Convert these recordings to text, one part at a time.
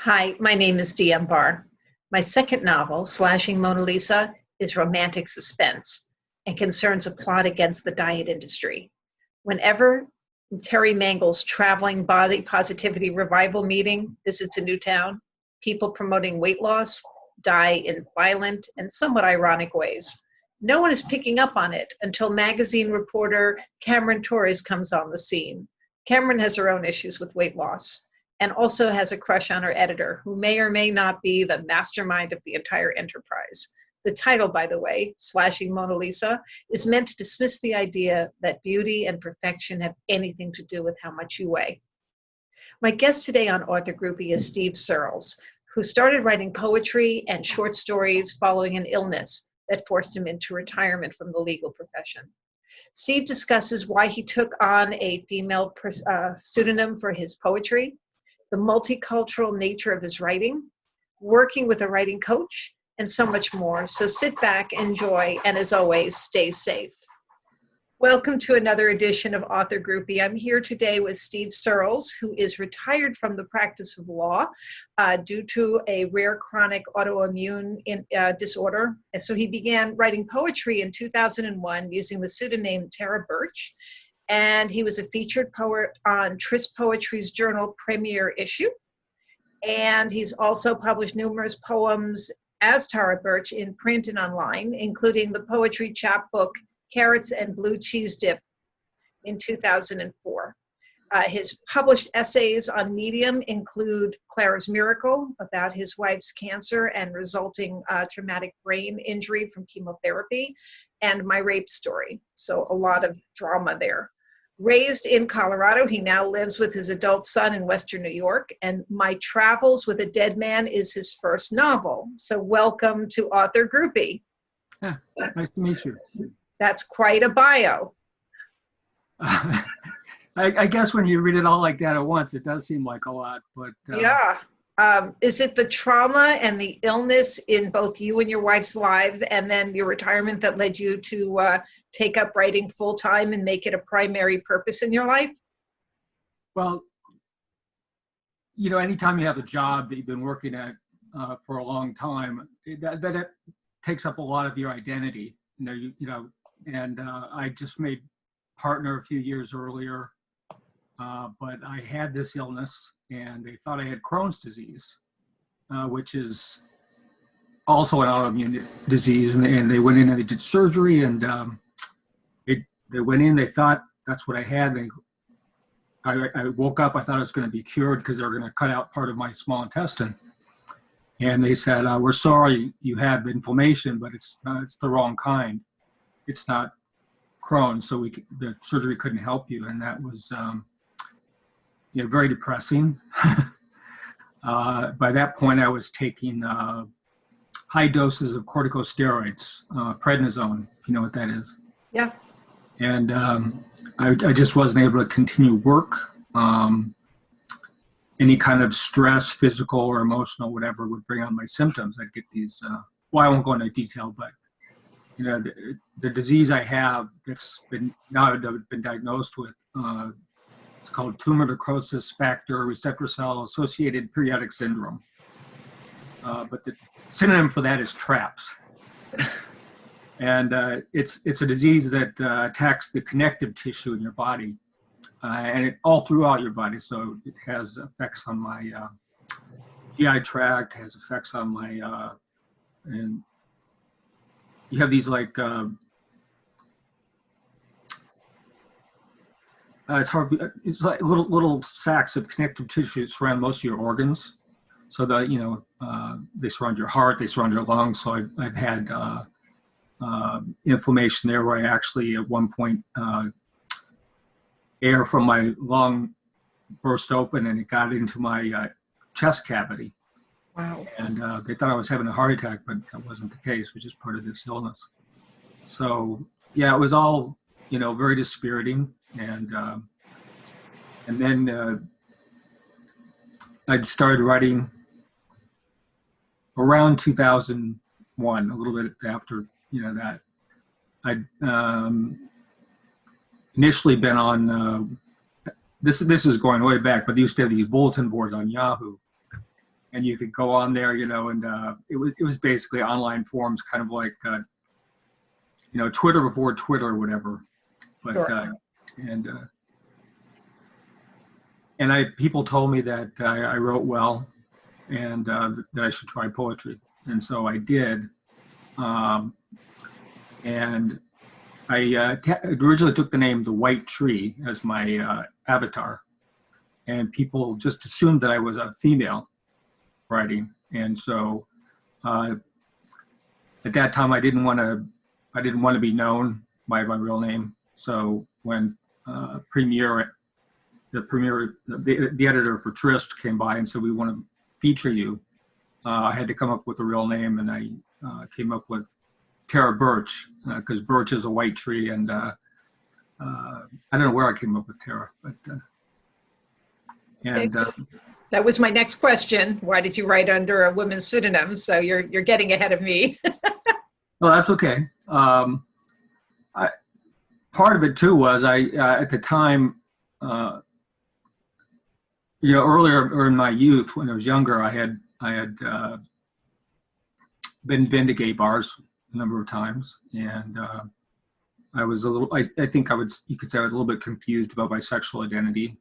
Hi, my name is D.M. Barr. My second novel, Slashing Mona Lisa, is romantic suspense and concerns a plot against the diet industry. Whenever Terry Mangle's traveling body positivity revival meeting visits a new town, people promoting weight loss die in violent and somewhat ironic ways. No one is picking up on it until magazine reporter Cameron Torres comes on the scene. Cameron has her own issues with weight loss and also has a crush on her editor, who may or may not be the mastermind of the entire enterprise. The title, by the way, Slashing Mona Lisa, is meant to dismiss the idea that beauty and perfection have anything to do with how much you weigh. My guest today on Author Groupie is Steve Searls, who started writing poetry and short stories following an illness that forced him into retirement from the legal profession. Steve discusses why he took on a female pseudonym for his poetry, the multicultural nature of his writing, working with a writing coach, and so much more. So sit back, enjoy, and as always, stay safe. Welcome to another edition of Author Groupie. I'm here today with Steve Searls, who is retired from the practice of law due to a rare chronic autoimmune disorder. And so he began writing poetry in 2001 using the pseudonym Tara Birch. And he was a featured poet on Tris Poetry's journal premiere issue. And he's also published numerous poems as Tara Birch in print and online, including the poetry chapbook Carrots and Blue Cheese Dip in 2004. His published essays on Medium include Clara's Miracle, about his wife's cancer and resulting traumatic brain injury from chemotherapy, and My Rape Story. So a lot of drama there. Raised in Colorado, he now lives with his adult son in Western New York, and My Travels with a Dead Man is his first novel. So welcome to Author Groupie. Yeah, nice to meet you. That's quite a bio. I guess when you read it all like that at once, it does seem like a lot, but yeah. Is it the trauma and the illness in both you and your wife's lives and then your retirement that led you to take up writing full time and make it a primary purpose in your life? Well, you know, anytime you have a job that you've been working at for a long time, that takes up a lot of your identity. And I just made partner a few years earlier, but I had this illness and they thought I had Crohn's disease, which is also an autoimmune disease. And they went in and they did surgery, and they went in, they thought that's what I had. I woke up, I thought I was going to be cured because they were going to cut out part of my small intestine. And they said, we're sorry you have inflammation, but it's the wrong kind. It's not Crohn's, so the surgery couldn't help you. And that was very depressing. By that point, I was taking high doses of corticosteroids, prednisone, if you know what that is. Yeah. And I just wasn't able to continue work. Any kind of stress, physical or emotional, whatever, would bring on my symptoms. I'd get these, I won't go into detail, but the disease I have that's been diagnosed with, it's called tumor necrosis factor receptor cell associated periodic syndrome. But the synonym for that is TRAPS. And it's a disease that attacks the connective tissue in your body, and it all throughout your body. So it has effects on my GI tract, has effects on my, and you have these like, it's like little sacs of connective tissue surround most of your organs. So that, they surround your heart, they surround your lungs. So I've had inflammation there where I actually at one point, air from my lung burst open and it got into my chest cavity. Wow. And they thought I was having a heart attack, but that wasn't the case, which is part of this illness. So yeah, it was all, very dispiriting. And then I started writing around 2001, a little bit after, that. I'd initially been on, this is going way back, but they used to have these bulletin boards on Yahoo. and you could go on there, and it was basically online forums, kind of like Twitter before Twitter or whatever. But Sure. People told me that I wrote well, and that I should try poetry, and so I did. And I originally took the name The White Tree as my avatar, and people just assumed that I was a female writing. And so at that time, I didn't want to be known by my real name. So when the editor for Trist came by and said, "We want to feature you," I had to come up with a real name, and I came up with Tara Birch, because birch is a white tree, and I don't know where I came up with Tara, but that was my next question. Why did you write under a woman's pseudonym? So you're getting ahead of me. Well, that's okay. Part of it too was at the time, earlier or in my youth, when I was younger, I had been to gay bars a number of times, and I was a little. I think you could say I was a little bit confused about my sexual identity,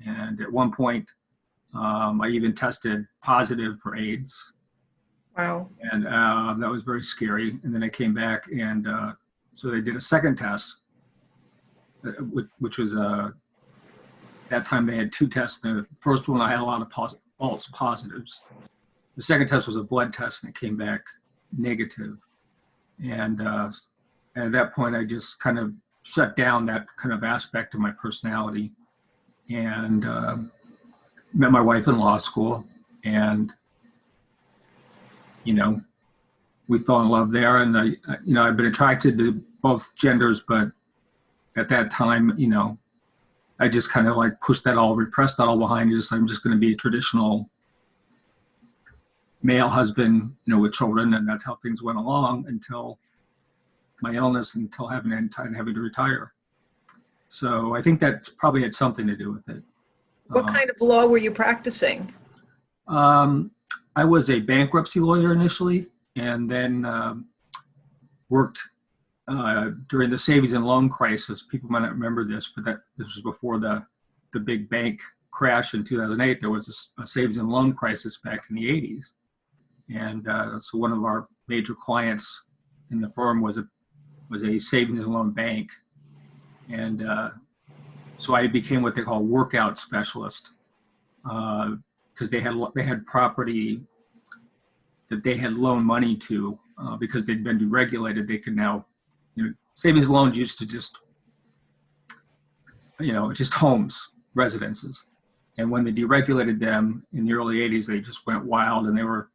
and at one point, I even tested positive for AIDS. Wow. And that was very scary. And then I came back, and so they did a second test, which was that time they had two tests. The first one I had a lot of false positives. The second test was a blood test, and it came back negative. And at that point, I just kind of shut down that kind of aspect of my personality, and met my wife in law school, and we fell in love there. And I've been attracted to both genders, but at that time, I just kind of like repressed that all behind. I'm just going to be a traditional male husband, with children, and that's how things went along until my illness, until having to retire. So I think that probably had something to do with it. What kind of law were you practicing? I was a bankruptcy lawyer initially, and then worked during the savings and loan crisis. People might not remember this, but this was before the big bank crash in 2008. There was a savings and loan crisis back in the 80s. And so one of our major clients in the firm was a savings and loan bank. And so I became what they call workout specialist, because they had property that they had loaned money to, because they'd been deregulated. They could now, savings loans used to just homes, residences. And when they deregulated them in the early 80s, they just went wild, and they were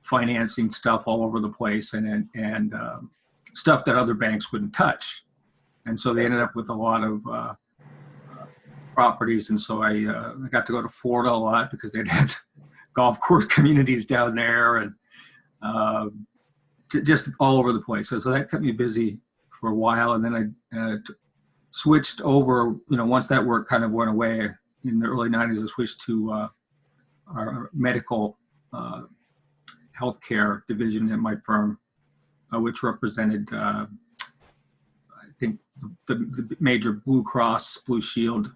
financing stuff all over the place, and stuff that other banks wouldn't touch. And so they ended up with a lot of properties. And so I got to go to Florida a lot, because they'd had golf course communities down there, and just all over the place. So that kept me busy for a while. And then I switched over, once that work kind of went away in the early 90s, I switched to our medical healthcare division at my firm, which represented, I think, the major Blue Cross Blue Shield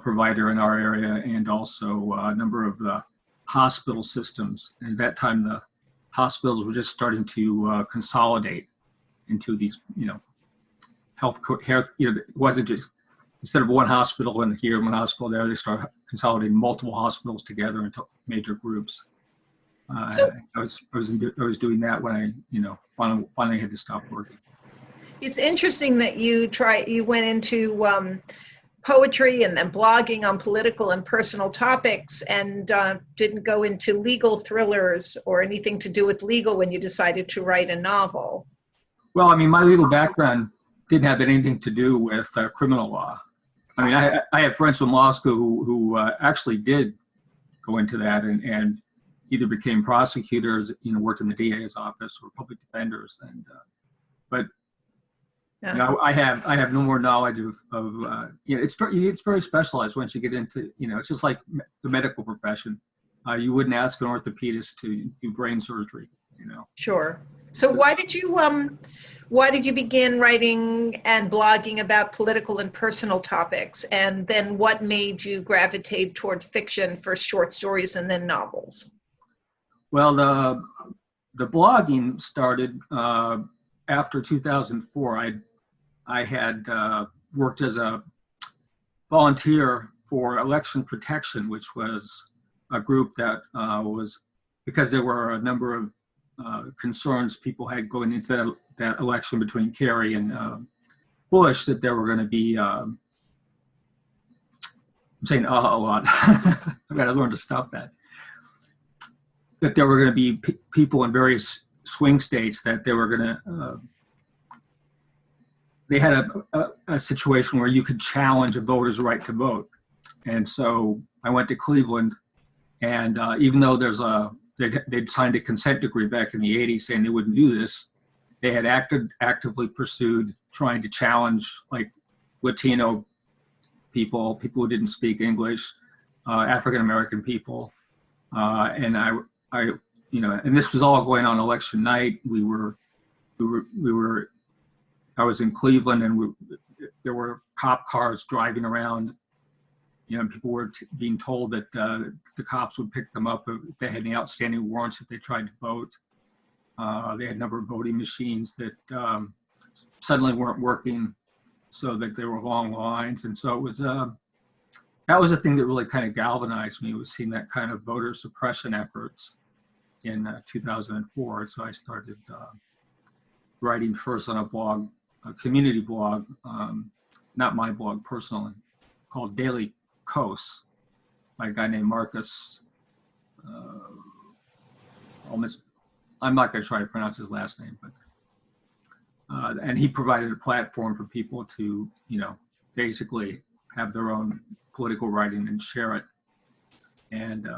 provider in our area, and also a number of the hospital systems. And at that time, the hospitals were just starting to consolidate into these, health. It wasn't just, instead of one hospital in here, one hospital there, they started consolidating multiple hospitals together into major groups. So I was doing that when I, finally had to stop working. It's interesting that you went into poetry and then blogging on political and personal topics, and didn't go into legal thrillers or anything to do with legal when you decided to write a novel. Well, I mean, my legal background didn't have anything to do with criminal law. I mean, I have friends from law school who actually did go into that, and either became prosecutors, worked in the DA's office, or public defenders. And but I have no more knowledge of it's very specialized once you get into, it's just like the medical profession. You wouldn't ask an orthopedist to do brain surgery, you know. Sure. So why did you begin writing and blogging about political and personal topics? And then what made you gravitate toward fiction, first short stories and then novels? Well, the blogging started after 2004. I had worked as a volunteer for Election Protection, which was a group that was, because there were a number of concerns people had going into that election between Kerry and Bush, that there were going to be, I'm saying a lot, I've got to learn to stop that, that there were going to be people in various swing states that they were going to, they had a situation where you could challenge a voter's right to vote. And so I went to Cleveland, and even though they'd signed a consent decree back in the 80s saying they wouldn't do this, they had actively pursued trying to challenge like Latino people who didn't speak English, African-American people. And I, you know, and this was all going on election night. I was in Cleveland, and there were cop cars driving around. You know, people were being told that the cops would pick them up if they had any outstanding warrants if they tried to vote. They had a number of voting machines that suddenly weren't working, so that there were long lines. And so it was, that was a thing that really kind of galvanized me, was seeing that kind of voter suppression efforts in 2004. So I started writing first on a blog, a community blog, not my blog personally, called Daily Kos, by a guy named Marcus. I'm not going to try to pronounce his last name, but and he provided a platform for people to, you know, basically have their own political writing and share it. And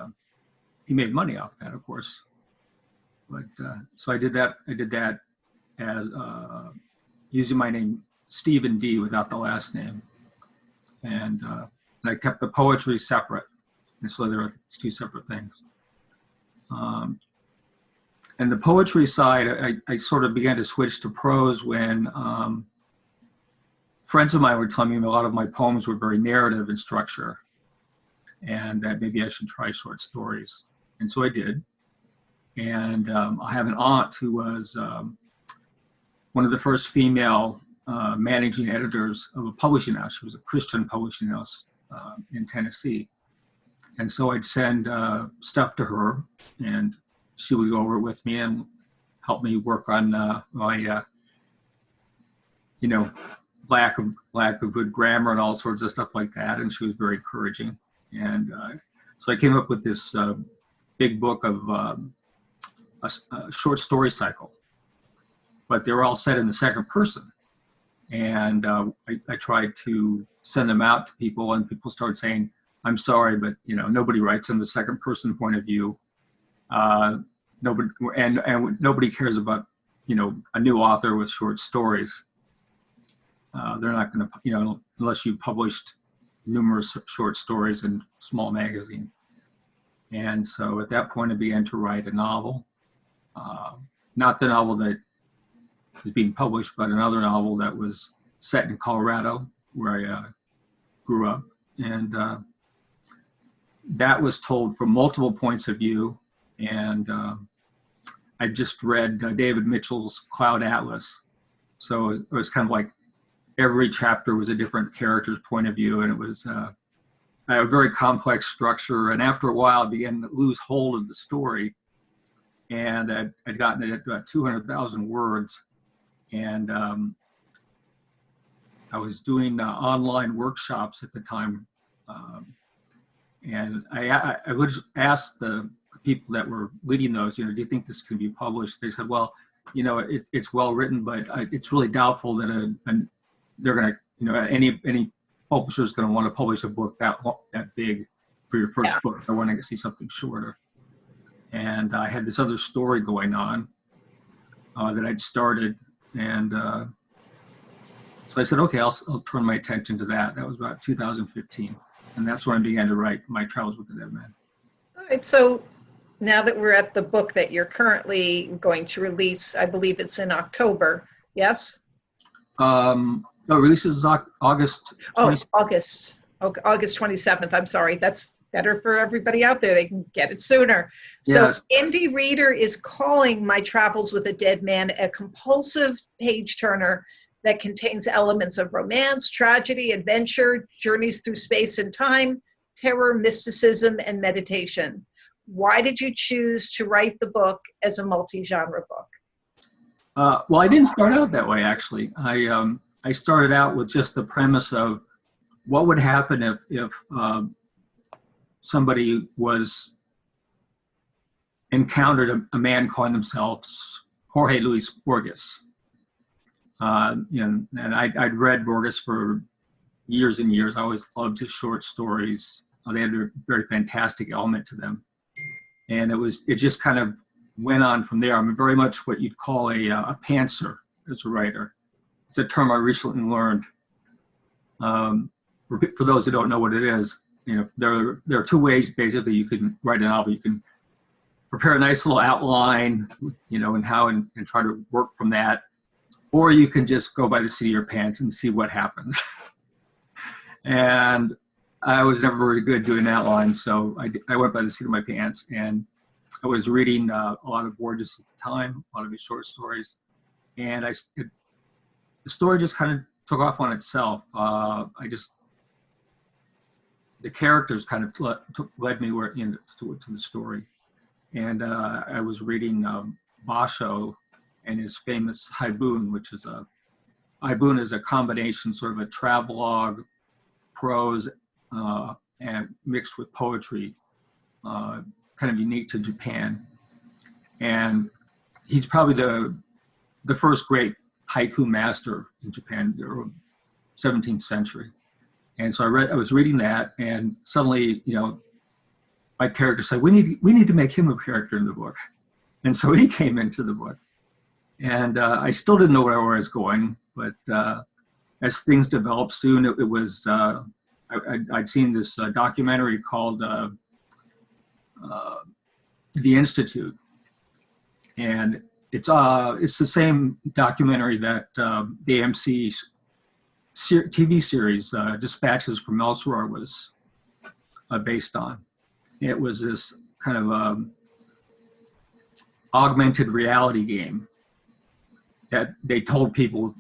he made money off that, of course. But so I did that. I did that as using my name Stephen D without the last name, and I kept the poetry separate, and so there are two separate things. And the poetry side, I sort of began to switch to prose when friends of mine were telling me a lot of my poems were very narrative in structure, and that maybe I should try short stories. And so I did. And I have an aunt who was one of the first female managing editors of a publishing house. She was a Christian publishing house in Tennessee. And so I'd send stuff to her, and she would go over it with me and help me work on my, you know, lack of good grammar and all sorts of stuff like that. And she was very encouraging. And so I came up with this big book of a short story cycle, but they were all set in the second person. And I tried to send them out to people, and people started saying, "I'm sorry, but you know, nobody writes in the second person point of view. Nobody and nobody cares about, you know, a new author with short stories. They're not going to, you know, unless you published numerous short stories in a small magazine." And so at that point, I began to write a novel, not the novel that was being published, but another novel that was set in Colorado, where I grew up. And that was told from multiple points of view. And I just read David Mitchell's Cloud Atlas. So it was kind of like every chapter was a different character's point of view, and it was a very complex structure. And after a while, I began to lose hold of the story. And I'd gotten it at about 200,000 words. And I was doing online workshops at the time. And I would ask the people that were leading those, you know, do you think this can be published? They said, well, you know, it's well written, but it's really doubtful that they're going to, you know, any publisher is going to want to publish a book that big for your first book. I want to see something shorter. And I had this other story going on that I'd started. And so I said, okay, I'll turn my attention to that. That was about 2015. And that's when I began to write My Travels with the Dead Man. All right, so now that we're at the book that you're currently going to release, I believe it's in October, yes? No, releases August 20th. Oh, August 27th. I'm sorry. That's better for everybody out there. They can get it sooner. So Yes. Indie Reader is calling My Travels with a Dead Man a compulsive page turner that contains elements of romance, tragedy, adventure, journeys through space and time, terror, mysticism, and meditation. Why did you choose to write the book as a multi-genre book? Well, I didn't start out that way, actually. I started out with just the premise of what would happen if somebody encountered a man calling themselves Jorge Luis Borges. And I'd read Borges for years and years. I always loved his short stories. They had a very fantastic element to them. And it just kind of went on from there. I'm very much what you'd call a pantser as a writer. It's a term I recently learned. For those who don't know what it is, there are two ways basically you can write a novel. You can prepare a nice little outline, and try to work from that, or you can just go by the seat of your pants and see what happens. And I was never very good doing outline, so I went by the seat of my pants, and I was reading a lot of Borges at the time, a lot of his short stories, and the story just kind of took off on itself. The characters kind of led me to the story, and I was reading Basho and his famous Haibun, which is Haibun is a combination, sort of a travelogue, prose, and mixed with poetry, kind of unique to Japan. And he's probably the first great haiku master in Japan, the 17th century. And so I was reading that, and suddenly, my character said, we need to make him a character in the book. And so he came into the book. And I still didn't know where I was going, but as things developed soon, it was, I'd seen this documentary called The Institute. And it's the same documentary that the AMC TV series Dispatches from Elsewhere was based on. It was this kind of augmented reality game that they told people,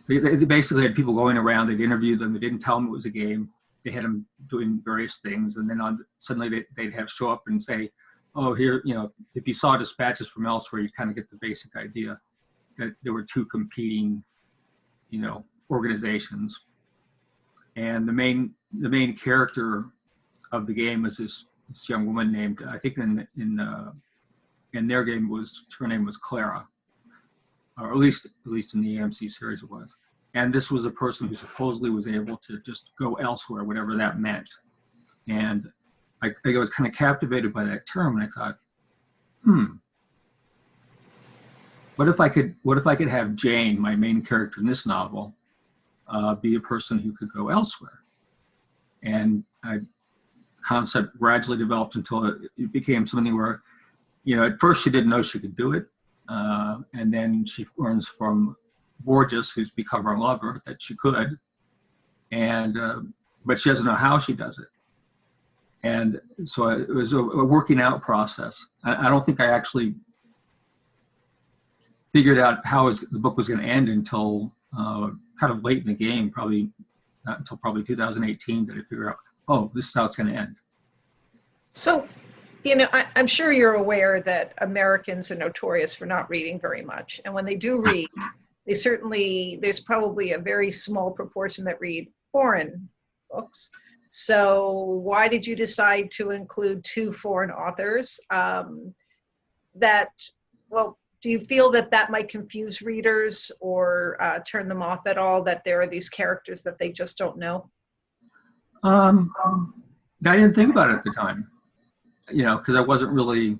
they basically had people going around, they'd interview them, they didn't tell them it was a game, they had them doing various things, and then suddenly they'd have show up and say, oh, here, if you saw Dispatches from Elsewhere, you kind of get the basic idea that there were two competing, organizations. And the main character of the game was this young woman named, I think in their game her name was Clara, or at least in the AMC series it was. And this was a person who supposedly was able to just go elsewhere, whatever that meant. And I was kind of captivated by that term, and I thought, what if I could have Jane, my main character in this novel, be a person who could go elsewhere? And concept gradually developed until it became something where, at first she didn't know she could do it. And then she learns from Borges, who's become her lover, that she could. And, but she doesn't know how she does it. And so it was a working out process. I don't think I actually figured out how the book was going to end until kind of late in the game, probably not until 2018 that I figured out, oh, this is how it's going to end. So, I'm sure you're aware that Americans are notorious for not reading very much. And when they do read, there's probably a very small proportion that read foreign books. So why did you decide to include two foreign authors? Do you feel that might confuse readers or turn them off at all, that there are these characters that they just don't know? I didn't think about it at the time, because I wasn't really,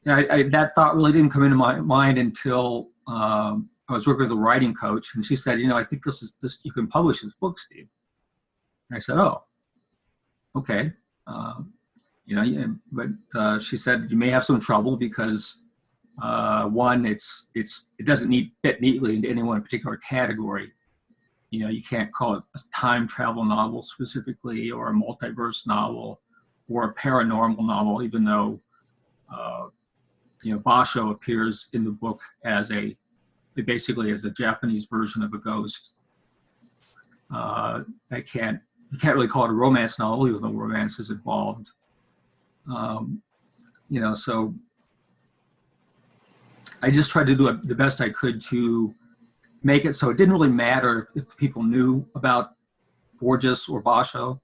that thought really didn't come into my mind until I was working with a writing coach, and she said, I think this you can publish this book, Steve. And I said, oh, okay. But she said you may have some trouble because one, it doesn't fit neatly into any one particular category. You can't call it a time travel novel specifically, or a multiverse novel, or a paranormal novel, even though Basho appears in the book basically as a Japanese version of a ghost. You can't really call it a romance novel, even though romance is involved. So I just tried to do the best I could to make it so it didn't really matter if the people knew about Borges or Basho,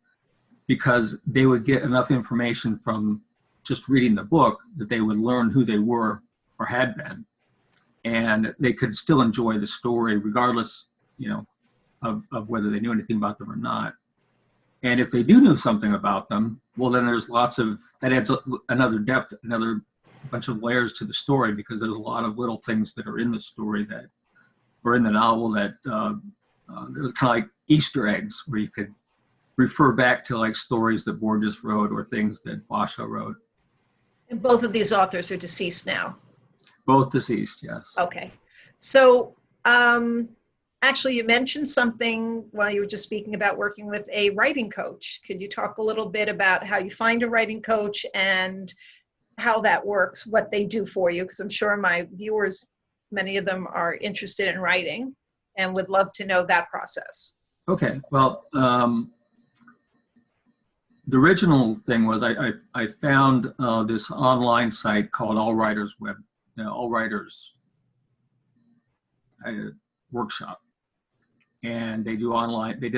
because they would get enough information from just reading the book that they would learn who they were or had been, and they could still enjoy the story regardless, of whether they knew anything about them or not. And if they do know something about them, well, then there's that adds another depth, another bunch of layers to the story, because there's a lot of little things that are in the story that were in the novel that they're kind of like Easter eggs, where you could refer back to like stories that Borges wrote or things that Basho wrote. And both of these authors are deceased now. Both deceased, yes. Okay. So actually, you mentioned something while you were just speaking about working with a writing coach. Could you talk a little bit about how you find a writing coach and how that works, what they do for you? Because I'm sure my viewers, many of them are interested in writing and would love to know that process. Okay. Well, the original thing was I found this online site called All Writers Workshop, and they did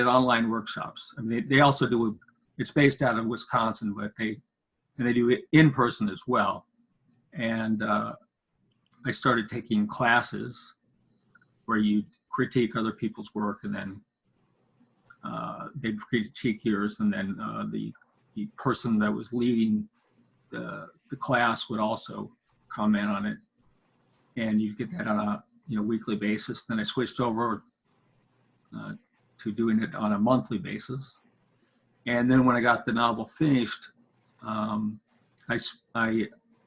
online workshops. I mean, they also do. It's based out of Wisconsin, but they do it in person as well. And I started taking classes where you critique other people's work, and then they'd critique yours, and then the person that was leading the class would also comment on it, and you get that on a weekly basis. Then I switched over to doing it on a monthly basis, and then when I got the novel finished, I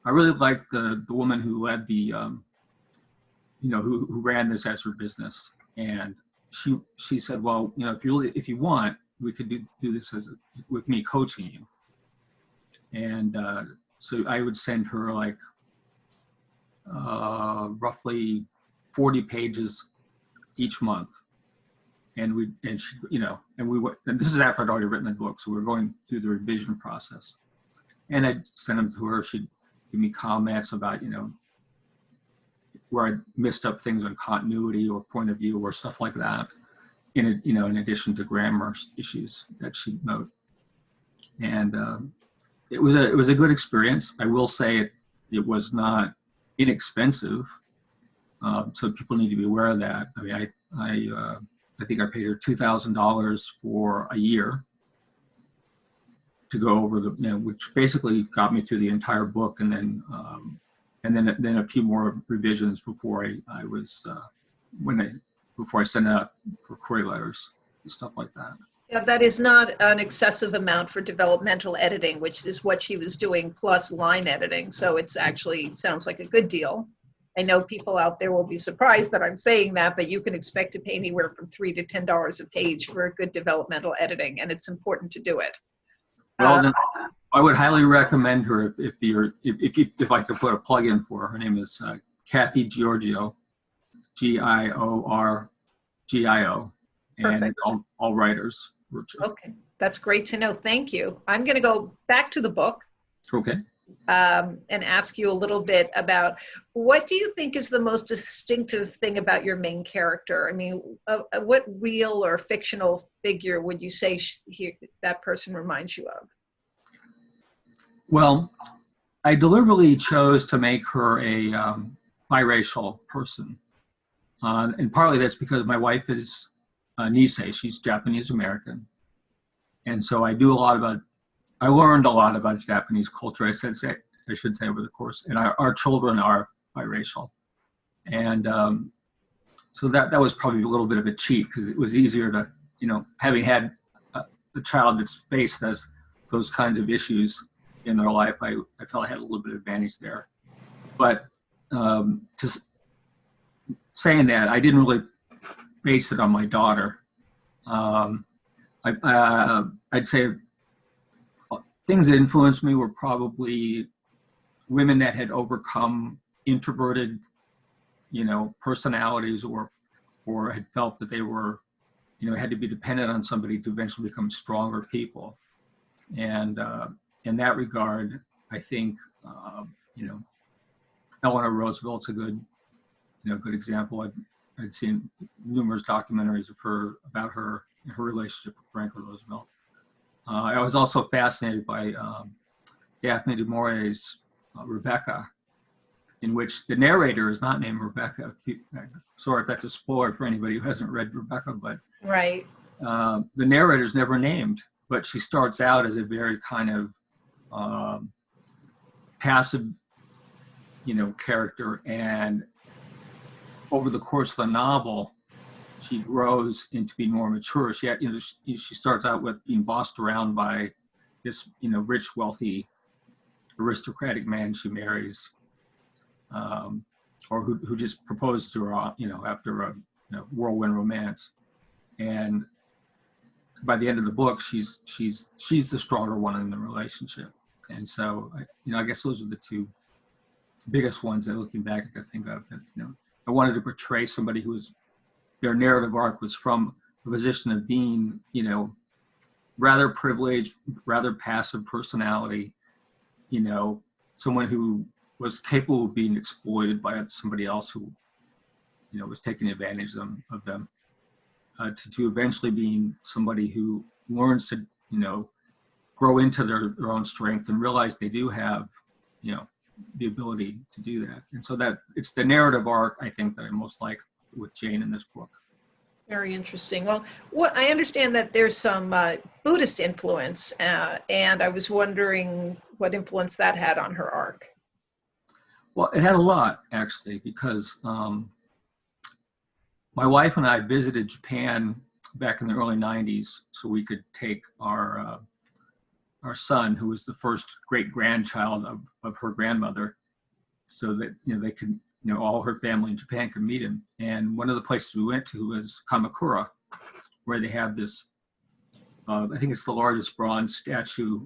really liked the woman who led the who ran this as her business, and she said, well, if you want, we could do this with me coaching you. And so I would send her like roughly 40 pages each month, and this is after I'd already written the book, so we were going through the revision process, and I'd send them to her. She'd give me comments about where I messed up things on continuity or point of view or stuff like that, in addition to grammar issues that she'd note. And it was a good experience. I will say it was not inexpensive, so people need to be aware of that. I mean, I think I paid her $2,000 for a year to go over which basically got me through the entire book, and then a few more revisions before before I sent it out for query letters and stuff like that. Yeah, that is not an excessive amount for developmental editing, which is what she was doing, plus line editing. So it's actually sounds like a good deal. I know people out there will be surprised that I'm saying that, but you can expect to pay anywhere from $3 to $10 a page for a good developmental editing, and it's important to do it. Well, then I would highly recommend her if I could put a plug in for her. Her name is Kathy Giorgio, Giorgio, and Perfect. all writers. Okay, that's great to know. Thank you. I'm going to go back to the book. Okay. And ask you a little bit about what do you think is the most distinctive thing about your main character? I mean, what real or fictional figure would you say that person reminds you of? Well, I deliberately chose to make her a biracial person. And partly that's because my wife is Nisei, she's Japanese American. And so I learned a lot about Japanese culture, I should say, over the course, and our children are biracial. And so that was probably a little bit of a cheat, because it was easier to, having had a child that's faced as those kinds of issues in their life, I felt I had a little bit of advantage there. But saying that, I didn't really base it on my daughter. I'd say things that influenced me were probably women that had overcome introverted, personalities, or had felt that they were, had to be dependent on somebody to eventually become stronger people. And in that regard, I think, Eleanor Roosevelt's a good example. I'd seen numerous documentaries of her, about her relationship with Franklin Roosevelt. I was also fascinated by Daphne du Maurier's Rebecca, in which the narrator is not named Rebecca. Sorry if that's a spoiler for anybody who hasn't read Rebecca, but Right. The narrator is never named, but she starts out as a very kind of passive, character, and over the course of the novel, she grows into being more mature. She starts out with being bossed around by this, rich, wealthy, aristocratic man she marries, or who just proposes to her, after a whirlwind romance. And by the end of the book, she's the stronger one in the relationship. And so, I guess those are the two biggest ones that, looking back, I could think of, that, I wanted to portray somebody who was, their narrative arc was from a position of being, rather privileged, rather passive personality, someone who was capable of being exploited by somebody else who, was taking advantage of them, to eventually being somebody who learns to, grow into their own strength and realize they do have, the ability to do that. And so that it's the narrative arc, I think, that I most like with Jane in this book. Very interesting. Well, I understand that there's some Buddhist influence, and I was wondering what influence that had on her arc. Well, it had a lot, actually, because my wife and I visited Japan back in the early 90s so we could take our son, who was the first great-grandchild of her grandmother, so that, they could, all her family in Japan could meet him. And one of the places we went to was Kamakura, where they have this, I think it's the largest bronze statue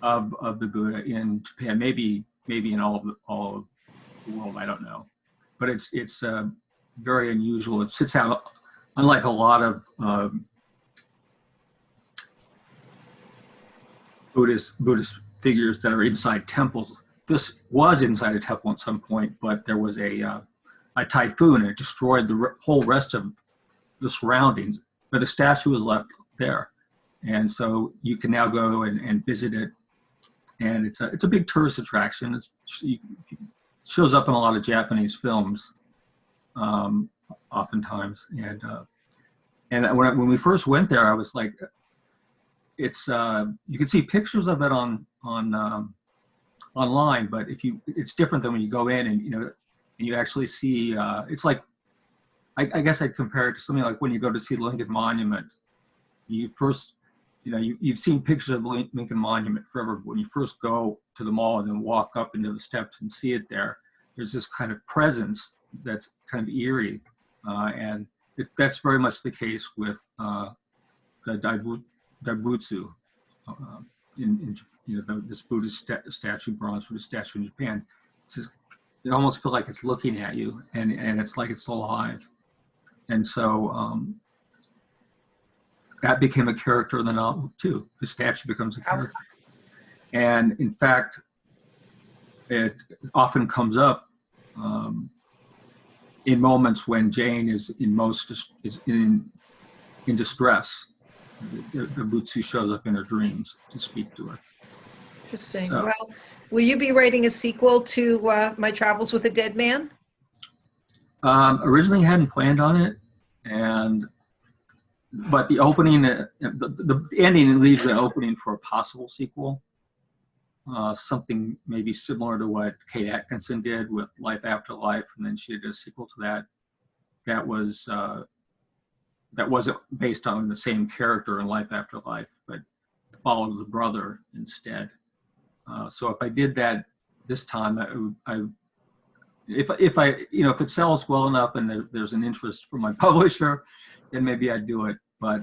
of the Buddha in Japan, maybe in all of the world, I don't know. But it's very unusual. It sits out, unlike a lot of Buddhist figures that are inside temples. This was inside a temple at some point, but there was a typhoon, and it destroyed the whole rest of the surroundings, but the statue was left there. And so you can now go and visit it. And it's a big tourist attraction. It shows up in a lot of Japanese films, oftentimes. And when we first went there, I was like, it's you can see pictures of it on online, but it's different than when you go in and you actually see. It's like, I guess I'd compare it to something like when you go to see the Lincoln Monument. You first, you've seen pictures of the Lincoln Monument forever. But when you first go to the mall and then walk up into the steps and see it there's this kind of presence that's kind of eerie, and that's very much the case with the Daibutsu, in this Buddhist statue, bronze Buddhist statue in Japan. It almost feels like it's looking at you, and it's like it's alive. And so that became a character in the novel too. The statue becomes a character. And in fact, it often comes up in moments when Jane is in distress. The Butsu shows up in her dreams to speak to her. Interesting. Well, will you be writing a sequel to My Travels with a Dead Man? Originally hadn't planned on it, but the opening, the ending leaves the opening for a possible sequel. Something maybe similar to what Kate Atkinson did with Life After Life, and then she did a sequel to that. That wasn't based on the same character in Life After Life, but follow the brother instead. So if I did that this time, if it sells well enough and there's an interest from my publisher, then maybe I'd do it. But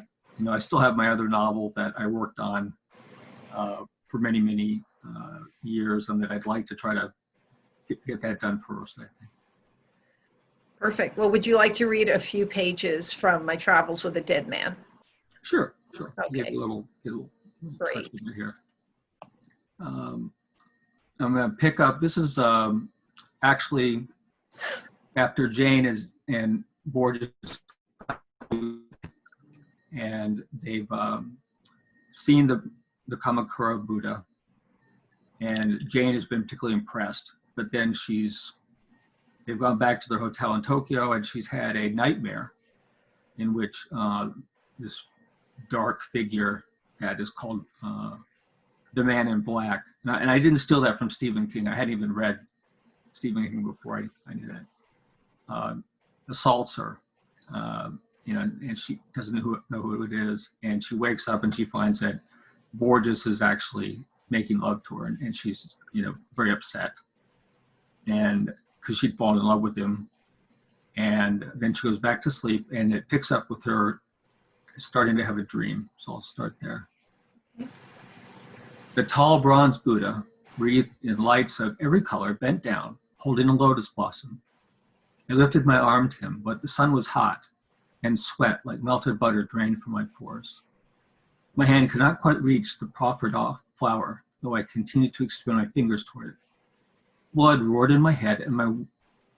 I still have my other novel that I worked on for many, many years, and that I'd like to try to get that done first, I think. Perfect. Well, would you like to read a few pages from My Travels with a Dead Man? Sure. Okay. Get a little Great. touch in here. I'm going to pick up. This is actually after Jane and Borges, and they've seen the Kamakura Buddha, and Jane has been particularly impressed. But then they've gone back to their hotel in Tokyo, and she's had a nightmare in which this dark figure that is called the Man in Black. And I didn't steal that from Stephen King. I hadn't even read Stephen King before I knew that. Assaults her, and she doesn't know who it is. And she wakes up and she finds that Borges is actually making love to her, and she's very upset, and because she'd fallen in love with him. And then she goes back to sleep, and it picks up with her starting to have a dream. So I'll start there. The tall bronze Buddha, wreathed in lights of every color, bent down, holding a lotus blossom. I lifted my arm to him, but the sun was hot, and sweat like melted butter drained from my pores. My hand could not quite reach the proffered off flower, though I continued to extend my fingers toward it. Blood roared in my head, and my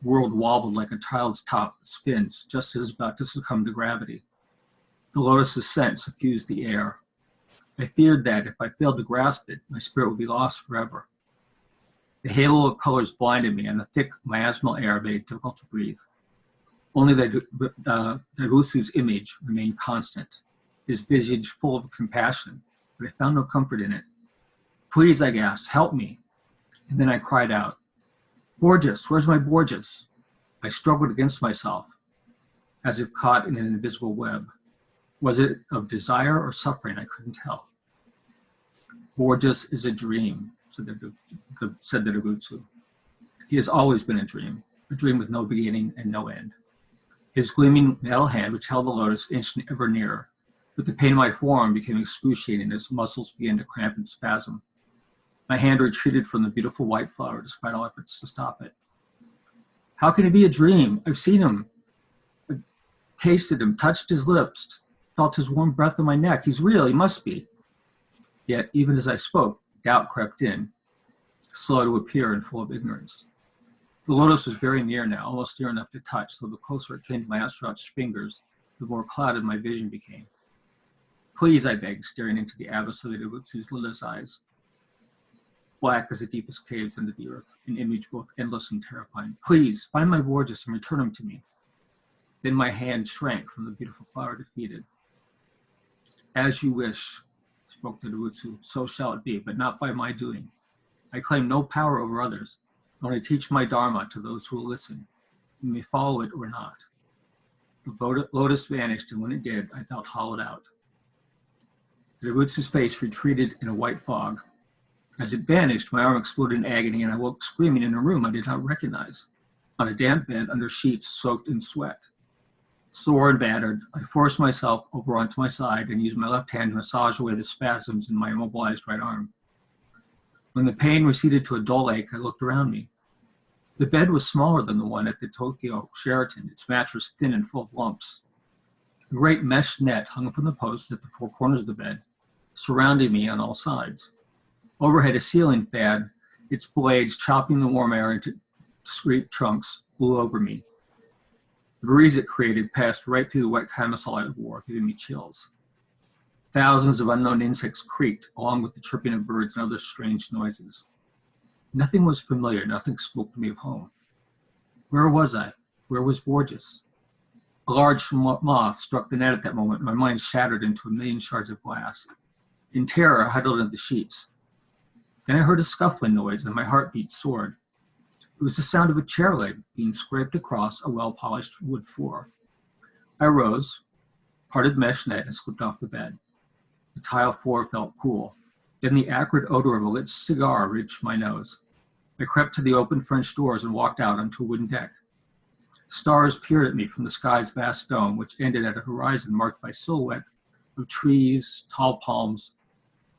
world wobbled like a child's top that spins just as it's about to succumb to gravity. The lotus's scent suffused the air. I feared that if I failed to grasp it, my spirit would be lost forever. The halo of colors blinded me, and the thick miasmal air made it difficult to breathe. Only Daigusu's image remained constant, his visage full of compassion, but I found no comfort in it. Please, I gasped, help me. And then I cried out, Borges, where's my Borges? I struggled against myself, as if caught in an invisible web. Was it of desire or suffering? I couldn't tell. Borges is a dream, said the Daigusu. He has always been a dream with no beginning and no end. His gleaming metal hand, which held the lotus, inched ever nearer, but the pain in my forearm became excruciating as muscles began to cramp and spasm. My hand retreated from the beautiful white flower despite all efforts to stop it. How can it be a dream? I've seen him, I've tasted him, touched his lips, felt his warm breath on my neck. He's real, he must be. Yet, even as I spoke, doubt crept in, slow to appear and full of ignorance. The lotus was very near now, almost near enough to touch, so the closer it came to my outstretched fingers, the more clouded my vision became. Please, I begged, staring into the abyss of the Daigusu's lidless eyes. Black as the deepest caves under the earth, an image both endless and terrifying. Please, find my Borges and return him to me. Then my hand shrank from the beautiful flower defeated. As you wish, spoke the Daigusu, so shall it be, but not by my doing. I claim no power over others. I only teach my Dharma to those who will listen. You may follow it or not. The lotus vanished, and when it did, I felt hollowed out. The Daigusu's face retreated in a white fog. As it vanished, my arm exploded in agony, and I woke screaming in a room I did not recognize, on a damp bed under sheets soaked in sweat. Sore and battered, I forced myself over onto my side and used my left hand to massage away the spasms in my immobilized right arm. When the pain receded to a dull ache, I looked around me. The bed was smaller than the one at the Tokyo Sheraton, its mattress thin and full of lumps. A great mesh net hung from the posts at the four corners of the bed, surrounding me on all sides. Overhead, a ceiling fan, its blades chopping the warm air into discreet chunks, blew over me. The breeze it created passed right through the wet camisole I wore, giving me chills. Thousands of unknown insects creaked, along with the chirping of birds and other strange noises. Nothing was familiar, nothing spoke to me of home. Where was I? Where was Borges? A large moth struck the net at that moment, and my mind shattered into a million shards of glass. In terror, I huddled into the sheets. Then I heard a scuffling noise, and my heartbeat soared. It was the sound of a chair leg being scraped across a well-polished wood floor. I rose, parted the mesh net, and slipped off the bed. The tile floor felt cool. Then the acrid odor of a lit cigar reached my nose. I crept to the open French doors and walked out onto a wooden deck. Stars peered at me from the sky's vast dome, which ended at a horizon marked by silhouette of trees, tall palms,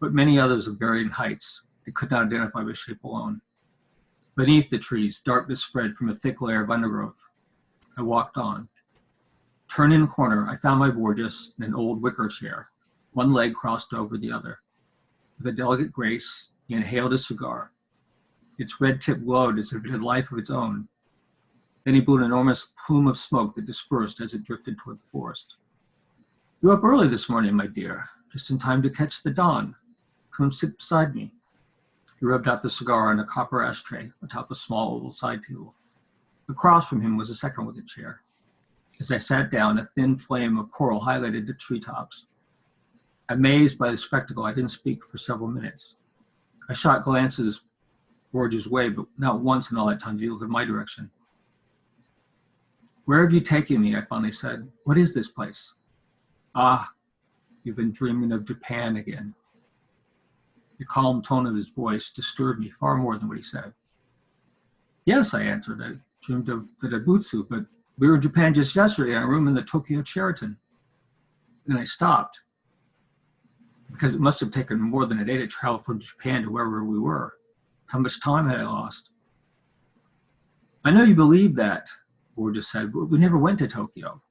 but many others of varying heights. I could not identify by shape alone. Beneath the trees, darkness spread from a thick layer of undergrowth. I walked on. Turning a corner, I found my Borges in an old wicker chair, one leg crossed over the other. With a delicate grace, he inhaled his cigar. Its red tip glowed as if it had life of its own. Then he blew an enormous plume of smoke that dispersed as it drifted toward the forest. "You're up early this morning, my dear, just in time to catch the dawn. Come and sit beside me." He rubbed out the cigar on a copper ashtray atop a small oval side table. Across from him was a second wicker chair. As I sat down, a thin flame of coral highlighted the treetops. Amazed by the spectacle, I didn't speak for several minutes. I shot glances Borges' way, but not once in all that time did he look in my direction. "Where have you taken me?" I finally said. "What is this place?" "Ah, you've been dreaming of Japan again." The calm tone of his voice disturbed me far more than what he said. "Yes," I answered. "I dreamed of the Dabutsu, but we were in Japan just yesterday in a room in the Tokyo Sheraton." Then I stopped, because it must have taken more than a day to travel from Japan to wherever we were. How much time had I lost? "I know you believe that," Borges said, "but we never went to Tokyo."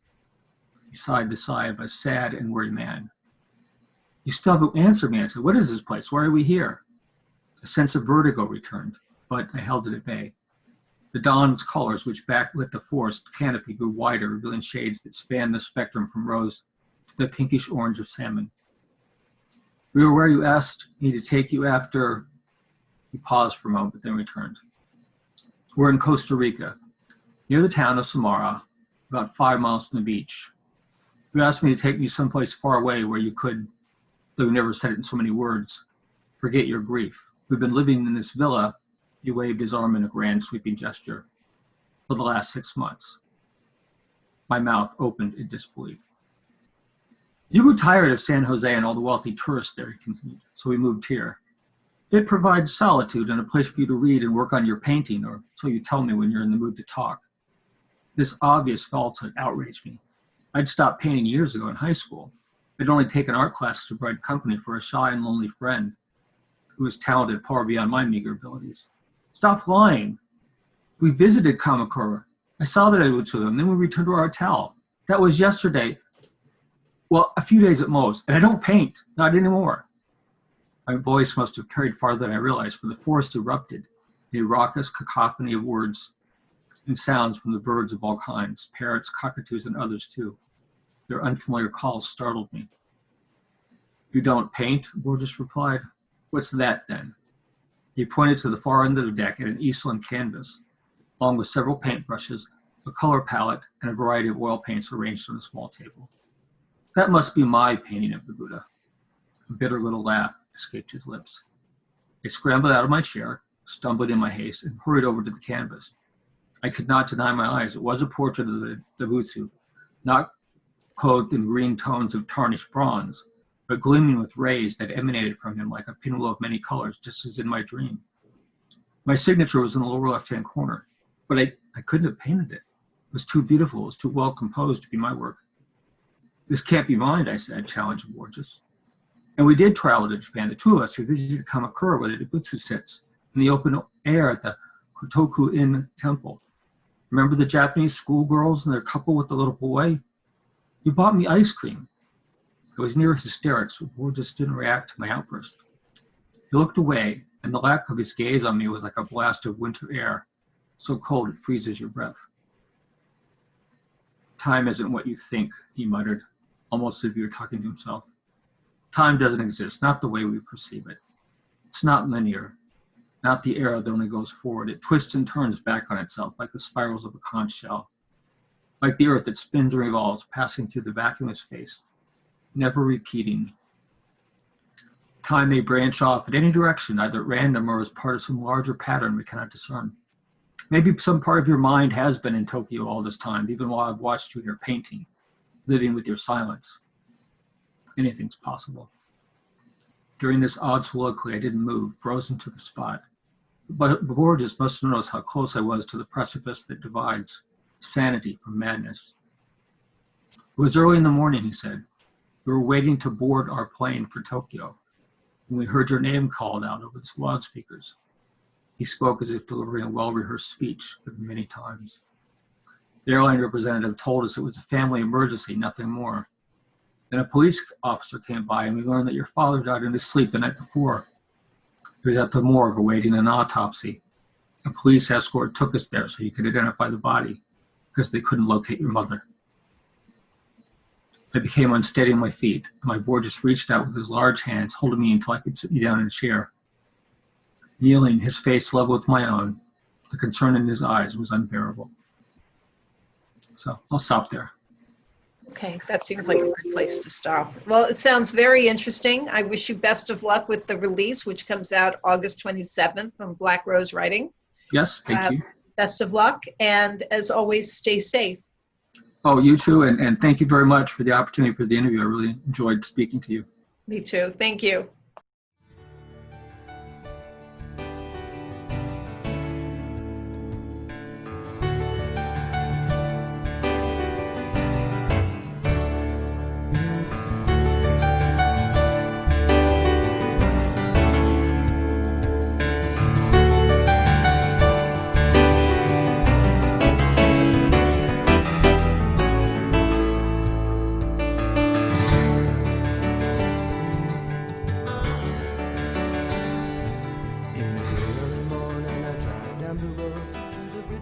He sighed the sigh of a sad and worried man. "You still haven't answered me," I said. "What is this place? Why are we here?" A sense of vertigo returned, but I held it at bay. The dawn's colors, which backlit the forest canopy, grew wider, revealing shades that spanned the spectrum from rose to the pinkish orange of salmon. "We were where you asked me to take you after..." He paused for a moment, then returned. "We're in Costa Rica, near the town of Samara, about 5 miles from the beach. You asked me to take you someplace far away where you could, though you never said it in so many words, forget your grief. We've been living in this villa," he waved his arm in a grand sweeping gesture, "for the last 6 months." My mouth opened in disbelief. "You grew tired of San Jose and all the wealthy tourists there," he continued, "so we moved here. It provides solitude and a place for you to read and work on your painting, or so you tell me when you're in the mood to talk." This obvious falsehood outraged me. I'd stopped painting years ago in high school. I'd only taken art classes to provide company for a shy and lonely friend who was talented far beyond my meager abilities. "Stop lying. We visited Kamakura. I saw the Dabutsu, and then we returned to our hotel. That was yesterday. Well, a few days at most, and I don't paint, not anymore." My voice must have carried farther than I realized, for the forest erupted in a raucous cacophony of words and sounds from the birds of all kinds, parrots, cockatoos, and others too. Their unfamiliar calls startled me. "You don't paint?" Borges replied. "What's that then?" He pointed to the far end of the deck at an easel canvas, along with several paintbrushes, a color palette, and a variety of oil paints arranged on a small table. "That must be my painting of the Buddha." A bitter little laugh escaped his lips. I scrambled out of my chair, stumbled in my haste, and hurried over to the canvas. I could not deny my eyes. It was a portrait of the Dabutsu, not clothed in green tones of tarnished bronze, but gleaming with rays that emanated from him like a pinwheel of many colors, just as in my dream. My signature was in the lower left-hand corner, but I couldn't have painted it. It was too beautiful, it was too well composed to be my work. "This can't be mine," I said, challenging Borges. And we did travel to Japan, the two of us. We visited Kamakura, where the Dabutsu sits, in the open air at the Kotoku-in temple. Remember the Japanese schoolgirls and their couple with the little boy? You bought me ice cream. I was near hysterics, but Borges didn't react to my outburst. He looked away, and the lack of his gaze on me was like a blast of winter air, so cold it freezes your breath. "Time isn't what you think," he muttered, almost as if he were talking to himself. "Time doesn't exist, not the way we perceive it. It's not linear, not the arrow that only goes forward. It twists and turns back on itself like the spirals of a conch shell, like the earth that spins and revolves, passing through the vacuum of space, never repeating. Time may branch off in any direction, either at random or as part of some larger pattern we cannot discern. Maybe some part of your mind has been in Tokyo all this time, even while I've watched you here painting, living with your silence. Anything's possible." During this odd soliloquy, I didn't move, frozen to the spot. But Borges must have noticed how close I was to the precipice that divides sanity from madness. It was early in the morning, he said. We were waiting to board our plane for Tokyo, when we heard your name called out over the loudspeakers. He spoke as if delivering a well-rehearsed speech given many times. The airline representative told us it was a family emergency, nothing more. Then a police officer came by and we learned that your father died in his sleep the night before. He was at the morgue awaiting an autopsy. A police escort took us there so you could identify the body because they couldn't locate your mother. I became unsteady on my feet, and my boy just reached out with his large hands, holding me until I could sit me down in a chair. Kneeling, his face level with my own, the concern in his eyes was unbearable. So I'll stop there. Okay, that seems like a good place to stop. Well, it sounds very interesting. I wish you best of luck with the release, which comes out August 27th from Black Rose Writing. Yes, thank you. Best of luck, and as always, stay safe. Oh, you too, and thank you very much for the opportunity for the interview. I really enjoyed speaking to you. Me too. Thank you.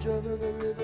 Over the river